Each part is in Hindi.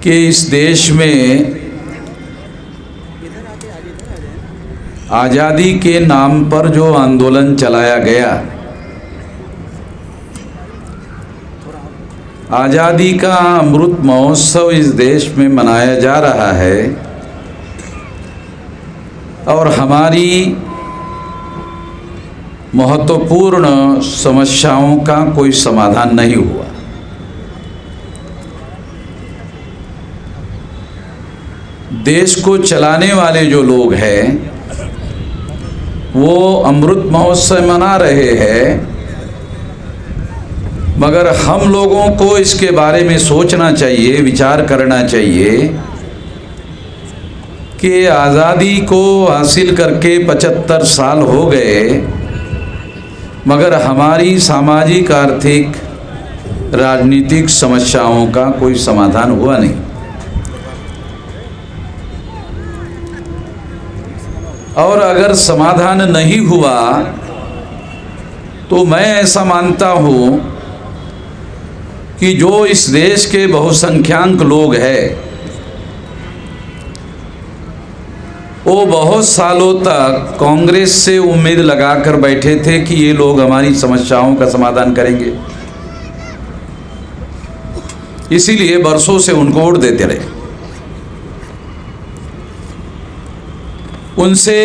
कि इस देश में आज़ादी के नाम पर जो आंदोलन चलाया गया, आज़ादी का अमृत महोत्सव इस देश में मनाया जा रहा है और हमारी महत्वपूर्ण समस्याओं का कोई समाधान नहीं हुआ। देश को चलाने वाले जो लोग हैं वो अमृत महोत्सव मना रहे हैं, मगर हम लोगों को इसके बारे में सोचना चाहिए, विचार करना चाहिए कि आज़ादी को हासिल करके 75 साल हो गए, मगर हमारी सामाजिक, आर्थिक, राजनीतिक समस्याओं का कोई समाधान हुआ नहीं। और अगर समाधान नहीं हुआ तो मैं ऐसा मानता हूँ कि जो इस देश के बहुसंख्यक लोग हैं वो बहुत सालों तक कांग्रेस से उम्मीद लगाकर बैठे थे कि ये लोग हमारी समस्याओं का समाधान करेंगे, इसीलिए बरसों से उनको वोट देते रहे। उनसे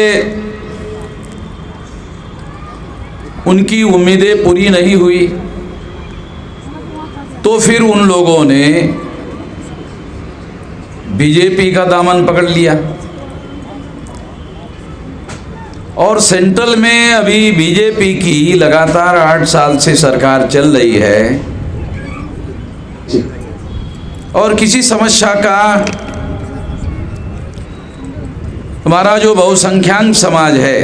उनकी उम्मीदें पूरी नहीं हुई तो फिर उन लोगों ने बीजेपी का दामन पकड़ लिया और सेंट्रल में अभी बीजेपी की लगातार 8 साल से सरकार चल रही है और किसी समस्या का हमारा जो बहुसंख्यक समाज है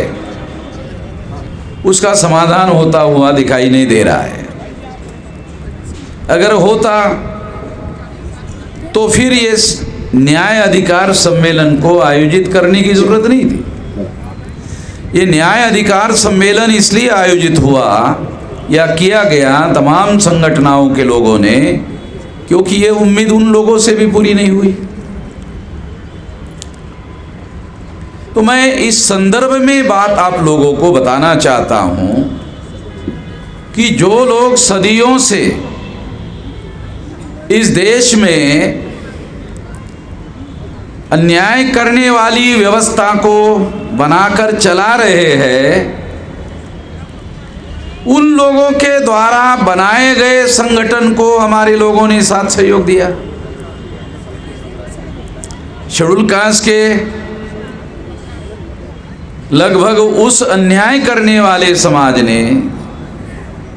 उसका समाधान होता हुआ दिखाई नहीं दे रहा है। अगर होता तो फिर ये न्याय अधिकार सम्मेलन को आयोजित करने की जरूरत नहीं थी। ये न्याय अधिकार सम्मेलन इसलिए आयोजित हुआ या किया गया तमाम संगठनों के लोगों ने क्योंकि ये उम्मीद उन लोगों से भी पूरी नहीं हुई। तो मैं इस संदर्भ में बात आप लोगों को बताना चाहता हूं कि जो लोग सदियों से इस देश में अन्याय करने वाली व्यवस्था को बनाकर चला रहे हैं, उन लोगों के द्वारा बनाए गए संगठन को हमारे लोगों ने साथ सहयोग दिया। शेड्यूल कास्ट के लगभग उस अन्याय करने वाले समाज ने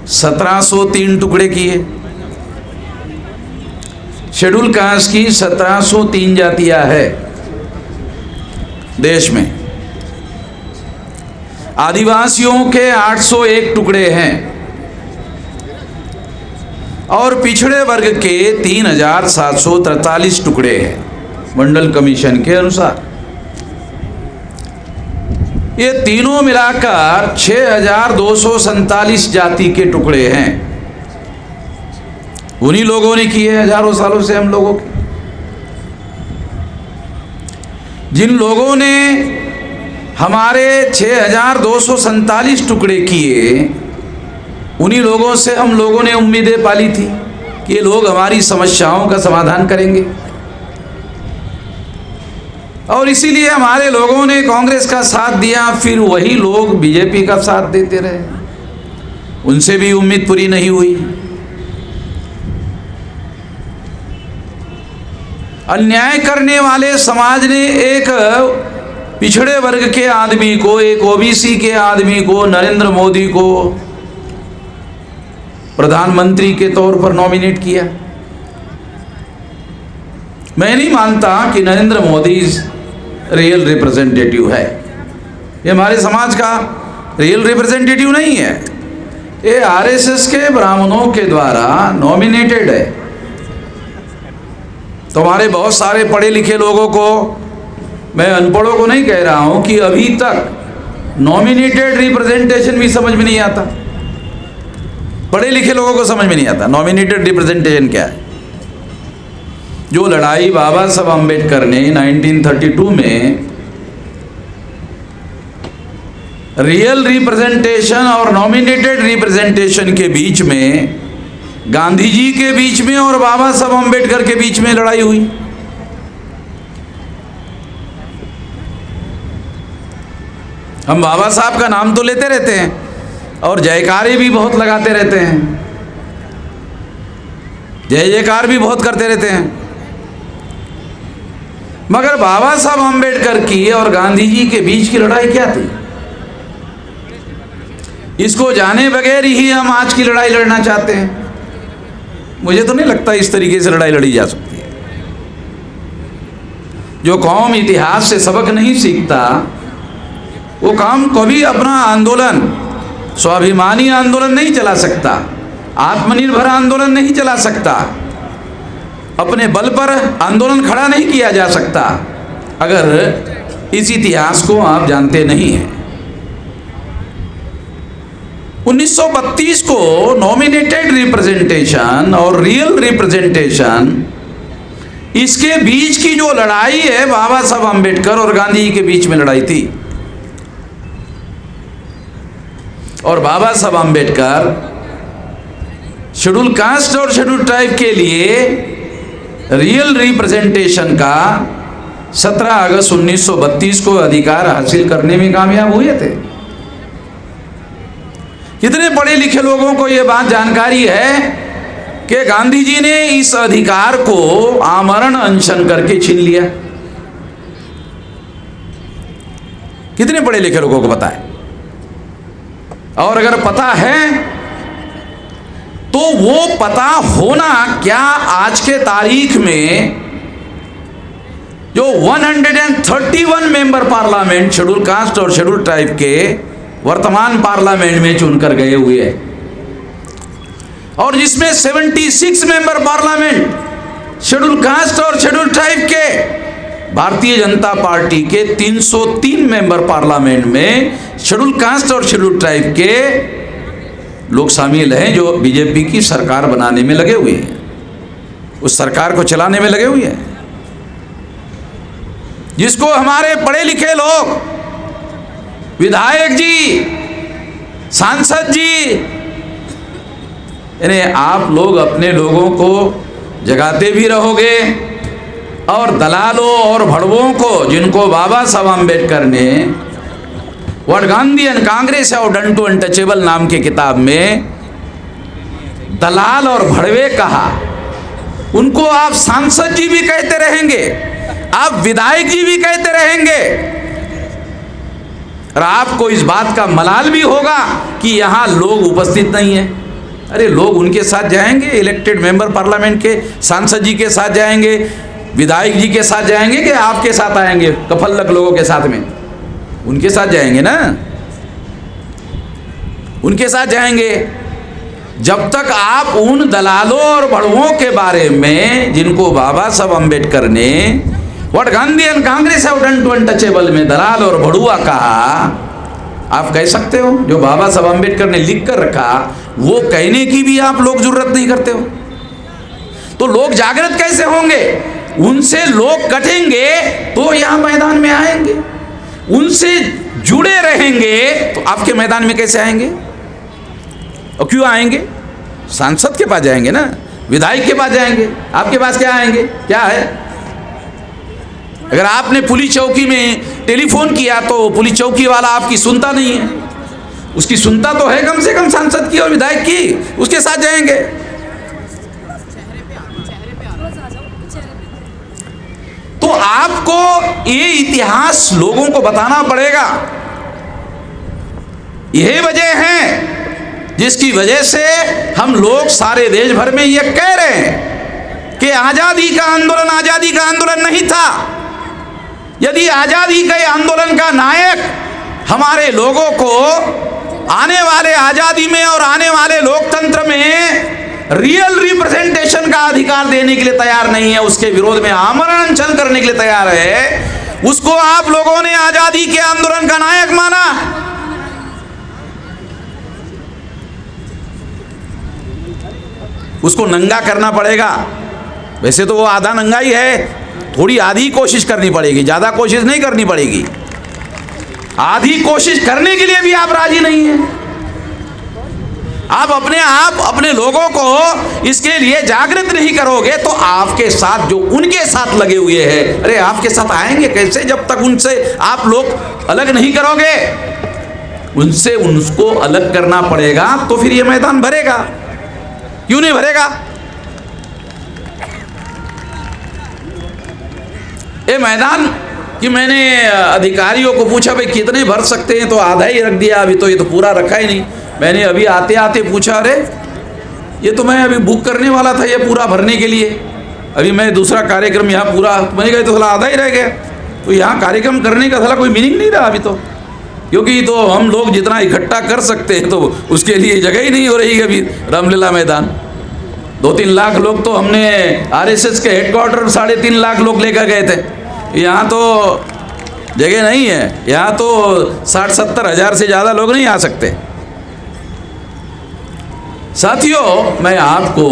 1703 टुकड़े किए। शेड्यूल कास्ट की 1703 जातियां है देश में, आदिवासियों के 801 टुकड़े हैं और पिछड़े वर्ग के 3743 टुकड़े हैं मंडल कमीशन के अनुसार। ये तीनों मिलाकर 6247 जाति के टुकड़े हैं। उन्हीं लोगों ने किए हजारों सालों से हम लोगों के। जिन लोगों ने हमारे 6247 टुकड़े किए, उन्हीं लोगों से हम लोगों ने उम्मीदें पाली थी कि ये लोग हमारी समस्याओं का समाधान करेंगे और इसीलिए हमारे लोगों ने कांग्रेस का साथ दिया, फिर वही लोग बीजेपी का साथ देते रहे, उनसे भी उम्मीद पूरी नहीं हुई। अन्याय करने वाले समाज ने एक पिछड़े वर्ग के आदमी को, एक ओबीसी के आदमी को, नरेंद्र मोदी को प्रधानमंत्री के तौर पर नॉमिनेट किया। मैं नहीं मानता कि नरेंद्र मोदी रियल रिप्रेजेंटेटिव है, ये हमारे समाज का रियल रिप्रेजेंटेटिव नहीं है। ये आरएसएस के ब्राह्मणों के द्वारा नॉमिनेटेड है। तो हमारे बहुत सारे पढ़े लिखे लोगों को, मैं अनपढ़ों को नहीं कह रहा हूं, कि अभी तक नॉमिनेटेड रिप्रेजेंटेशन भी समझ में नहीं आता। पढ़े लिखे लोगों को समझ में नहीं आता नॉमिनेटेड रिप्रेजेंटेशन क्या है। जो लड़ाई बाबा साहब अम्बेडकर ने 1932 में रियल रिप्रेजेंटेशन और नॉमिनेटेड रिप्रेजेंटेशन के बीच में, गांधी जी के बीच में और बाबा साहब अम्बेडकर के बीच में लड़ाई हुई। हम बाबा साहब का नाम तो लेते रहते हैं और जयकारे भी बहुत लगाते रहते हैं, जय जयकार भी बहुत करते रहते हैं, मगर बाबा साहब अम्बेडकर की और गांधी जी के बीच की लड़ाई क्या थी, इसको जाने बगैर ही हम आज की लड़ाई लड़ना चाहते हैं। मुझे तो नहीं लगता इस तरीके से लड़ाई लड़ी जा सकती है। जो कौम इतिहास से सबक नहीं सीखता वो काम कभी अपना आंदोलन, स्वाभिमानी आंदोलन नहीं चला सकता, आत्मनिर्भर आंदोलन नहीं चला सकता, अपने बल पर आंदोलन खड़ा नहीं किया जा सकता अगर इस इतिहास को आप जानते नहीं हैं। 1932 को नॉमिनेटेड रिप्रेजेंटेशन और रियल रिप्रेजेंटेशन, इसके बीच की जो लड़ाई है बाबा साहब अम्बेडकर और गांधी जी के बीच में लड़ाई थी। और बाबा साहब अम्बेडकर शेड्यूल कास्ट और शेड्यूल ट्राइब के लिए रियल रिप्रेजेंटेशन का 17 अगस्त 1932 को अधिकार हासिल करने में कामयाब हुए थे। कितने पढ़े लिखे लोगों को यह बात जानकारी है कि गांधी जी ने इस अधिकार को आमरण अनशन करके छीन लिया? कितने पढ़े लिखे लोगों को पता है? और अगर पता है तो वो पता होना क्या आज के तारीख में जो 131 मेंबर पार्लियामेंट शेड्यूल कास्ट और शेड्यूल ट्राइब के वर्तमान पार्लियामेंट में चुनकर गए हुए हैं, और जिसमें 76 मेंबर पार्लियामेंट शेड्यूल कास्ट और शेड्यूल ट्राइब के, भारतीय जनता पार्टी के 303 मेंबर पार्लियामेंट में शेड्यूल कास्ट और शेड्यूल ट्राइब के लोग शामिल हैं, जो बीजेपी की सरकार बनाने में लगे हुए हैं, उस सरकार को चलाने में लगे हुए हैं, जिसको हमारे पढ़े लिखे लोग, विधायक जी, सांसद जी, यानी आप लोग अपने लोगों को जगाते भी रहोगे और दलालों और भड़वों को, जिनको बाबा साहब अम्बेडकर ने व्हाट गांधी एंड कांग्रेस और डन टू अनटचेबल नाम की किताब में दलाल और भड़वे कहा, उनको आप सांसद जी भी कहते रहेंगे, आप विधायक जी भी कहते रहेंगे, और आपको इस बात का मलाल भी होगा कि यहाँ लोग उपस्थित नहीं है। अरे लोग उनके साथ जाएंगे, इलेक्टेड मेंबर पार्लियामेंट के सांसद जी के साथ जाएंगे, विधायक जी के साथ जाएंगे कि आपके साथ आएंगे, कफल्लक लोगों के साथ में? उनके साथ जाएंगे ना, उनके साथ जाएंगे। जब तक आप उन दलालों और भड़वों के बारे में, जिनको बाबा साहब अम्बेडकर ने what Gandhi and Congress have done to untouchable में दलाल और भड़ुआ कहा, आप कह सकते हो? जो बाबा साहब अम्बेडकर ने लिख कर रखा वो कहने की भी आप लोग जरूरत नहीं करते हो, तो लोग जागृत कैसे होंगे? उनसे लोग कटेंगे तो यहाँ मैदान में आएंगे, उनसे जुड़े रहेंगे तो आपके मैदान में कैसे आएंगे? और क्यों आएंगे? सांसद के पास जाएंगे ना, विधायक के पास जाएंगे, आपके पास क्या आएंगे? क्या है? अगर आपने पुलिस चौकी में टेलीफोन किया तो पुलिस चौकी वाला आपकी सुनता नहीं है, उसकी सुनता तो है कम से कम सांसद की और विधायक की, उसके साथ जाएंगे। तो आपको ये इतिहास लोगों को बताना पड़ेगा। यही वजह है जिसकी वजह से हम लोग सारे देश भर में ये कह रहे हैं कि आजादी का आंदोलन नहीं था। यदि आजादी के आंदोलन का नायक हमारे लोगों को आने वाले आजादी में और आने वाले लोकतंत्र में रियल रिप्रेजेंटेशन का अधिकार देने के लिए तैयार नहीं है, उसके विरोध में आमरण अनशन करने के लिए तैयार है, उसको आप लोगों ने आजादी के आंदोलन का नायक माना। उसको नंगा करना पड़ेगा, वैसे तो वो आधा नंगा ही है, थोड़ी आधी कोशिश करनी पड़ेगी, ज़्यादा कोशिश नहीं करनी पड़ेगी। आधी कोशिश करने के लिए भी आप राजी नहीं हैं। आप अपने लोगों को इसके लिए जागृत नहीं करोगे तो आपके साथ जो उनके साथ लगे हुए हैं, अरे आपके साथ आएंगे कैसे जब तक उनसे आप लोग अलग नहीं करोगे। उनसे उनको अलग करना पड़ेगा तो फिर ये मैदान भरेगा, क्यों नहीं भरेगा। ये मैदान कि मैंने अधिकारियों को पूछा भाई कितने भर सकते हैं, तो आधा ही रख दिया, अभी तो ये तो पूरा रखा ही नहीं। मैंने अभी आते आते पूछा, अरे ये तो मैं अभी बुक करने वाला था ये पूरा भरने के लिए, अभी मैं दूसरा कार्यक्रम यहाँ पूरा, मैंने कहा तो थोड़ा आधा ही रह गया। तो यहाँ कार्यक्रम करने का थोड़ा कोई मीनिंग नहीं रहा अभी तो, क्योंकि तो हम लोग जितना इकट्ठा कर सकते हैं तो उसके लिए जगह ही नहीं हो रही है अभी रामलीला मैदान। 2-3 लाख लोग तो हमने RSS के हेडक्वार्टर 3.5 लाख लोग लेकर गए थे, यहाँ तो जगह नहीं है, यहाँ तो 60-70 हज़ार से ज़्यादा लोग नहीं आ सकते। साथियों, मैं आपको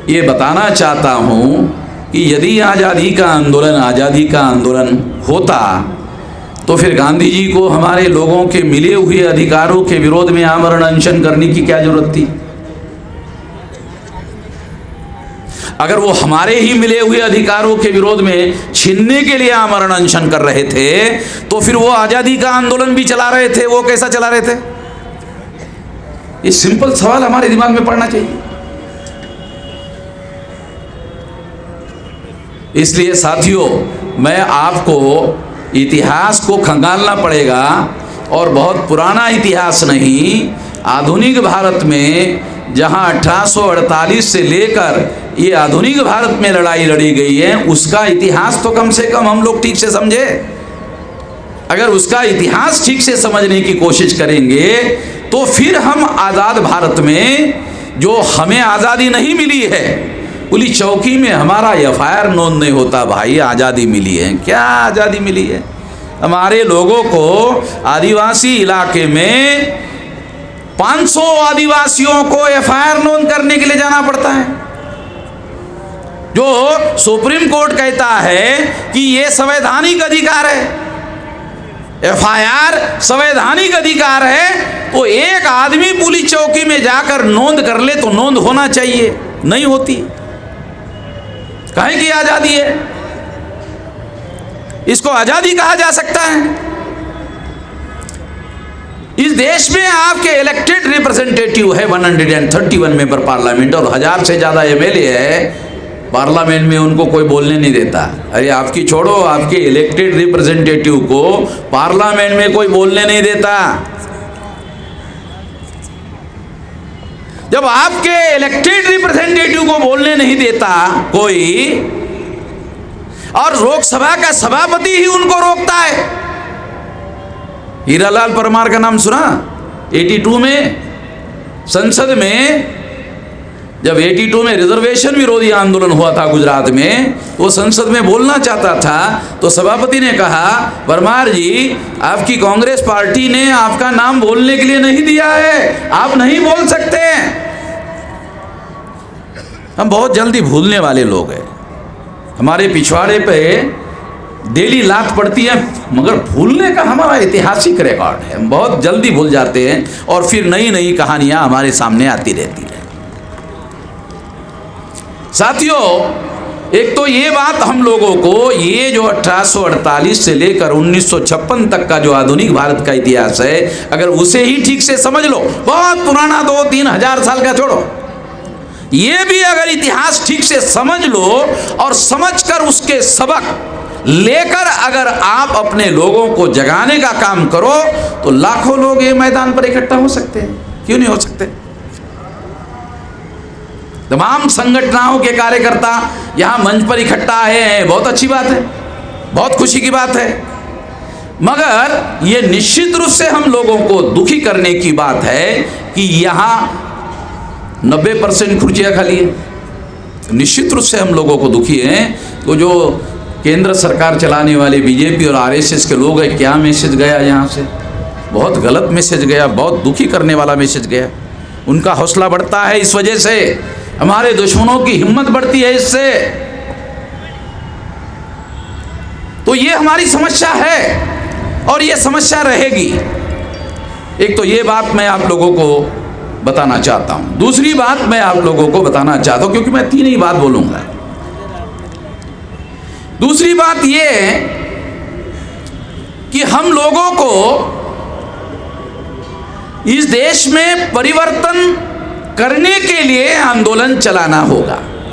ये बताना चाहता हूँ कि यदि आज़ादी का आंदोलन होता तो फिर गांधी जी को हमारे लोगों के मिले हुए अधिकारों के विरोध में आमरण अनशन करने की क्या जरूरत थी। अगर वो हमारे ही मिले हुए अधिकारों के विरोध में छीनने के लिए आमरण अनशन कर रहे थे तो फिर वो आज़ादी का आंदोलन भी चला रहे थे, वो कैसा चला रहे थे। ये सिंपल सवाल हमारे दिमाग में पड़ना चाहिए। इसलिए साथियों, मैं आपको इतिहास को खंगालना पड़ेगा, और बहुत पुराना इतिहास नहीं, आधुनिक भारत में जहां 1848 से लेकर ये आधुनिक भारत में लड़ाई लड़ी गई है, उसका इतिहास तो कम से कम हम लोग ठीक से समझे। अगर उसका इतिहास ठीक से समझने की कोशिश करेंगे तो फिर हम आज़ाद भारत में, जो हमें आज़ादी नहीं मिली है, पुलिस चौकी में हमारा FIR नोंद नहीं होता, भाई आज़ादी मिली है, क्या आज़ादी मिली है। हमारे लोगों को आदिवासी इलाके में 500 आदिवासियों को FIR नोंद करने के लिए जाना पड़ता है, जो सुप्रीम कोर्ट कहता है कि ये संवैधानिक अधिकार है। FIR संवैधानिक अधिकार है, तो एक आदमी पुलिस चौकी में जाकर नोंद कर ले तो नोंद होना चाहिए, नहीं होती। काहे की आजादी है, इसको आजादी कहा जा सकता है। इस देश में आपके इलेक्टेड रिप्रेजेंटेटिव है 131 मेंबर पार्लियामेंट, और 1000 से ज्यादा MLA है पार्लियामेंट में, उनको कोई बोलने नहीं देता। अरे आपकी छोड़ो, आपके इलेक्टेड रिप्रेजेंटेटिव को पार्लियामेंट में कोई बोलने नहीं देता। जब आपके इलेक्टेड रिप्रेजेंटेटिव को बोलने नहीं देता कोई, और लोकसभा का सभापति ही उनको रोकता है। हीरालाल परमार का नाम सुना? 82 में संसद में, जब 82 में रिजर्वेशन विरोधी आंदोलन हुआ था गुजरात में, वो संसद में बोलना चाहता था तो सभापति ने कहा, परमार जी आपकी कांग्रेस पार्टी ने आपका नाम बोलने के लिए नहीं दिया है, आप नहीं बोल सकते। हम बहुत जल्दी भूलने वाले लोग हैं, हमारे पिछवाड़े पे डेली लात पड़ती है, मगर भूलने का हमारा ऐतिहासिक रिकॉर्ड है। हम बहुत जल्दी भूल जाते हैं और फिर नई नई कहानियां हमारे सामने आती रहती है। साथियों, एक तो ये बात हम लोगों को, ये जो 1848 से लेकर 1956 तक का जो आधुनिक भारत का इतिहास है, अगर उसे ही ठीक से समझ लो, बहुत पुराना 2-3 हजार साल का छोड़ो, ये भी अगर इतिहास ठीक से समझ लो और समझकर उसके सबक लेकर अगर आप अपने लोगों को जगाने का काम करो तो लाखों लोग ये मैदान पर इकट्ठा हो सकते हैं, क्यों नहीं हो सकते। तमाम संगठनों के कार्यकर्ता यहाँ मंच पर इकट्ठा आए हैं, बहुत अच्छी बात है, बहुत खुशी की बात है, मगर ये निश्चित रूप से हम लोगों को दुखी करने की बात है कि यहाँ 90% कुर्सियाँ खाली है। निश्चित रूप से हम लोगों को दुखी हैं। तो जो केंद्र सरकार चलाने वाले BJP और RSS के लोग हैं, क्या मैसेज गया यहाँ से, बहुत गलत मैसेज गया, बहुत दुखी करने वाला मैसेज गया। उनका हौसला बढ़ता है इस वजह से हमारे दुश्मनों की हिम्मत बढ़ती है इससे। तो ये हमारी समस्या है और ये समस्या रहेगी। एक तो ये बात मैं आप लोगों को बताना चाहता हूं। दूसरी बात मैं आप लोगों को बताना चाहता हूं, क्योंकि मैं तीन ही बात बोलूंगा। दूसरी बात ये कि हम लोगों को इस देश में परिवर्तन करने के लिए आंदोलन चलाना होगा।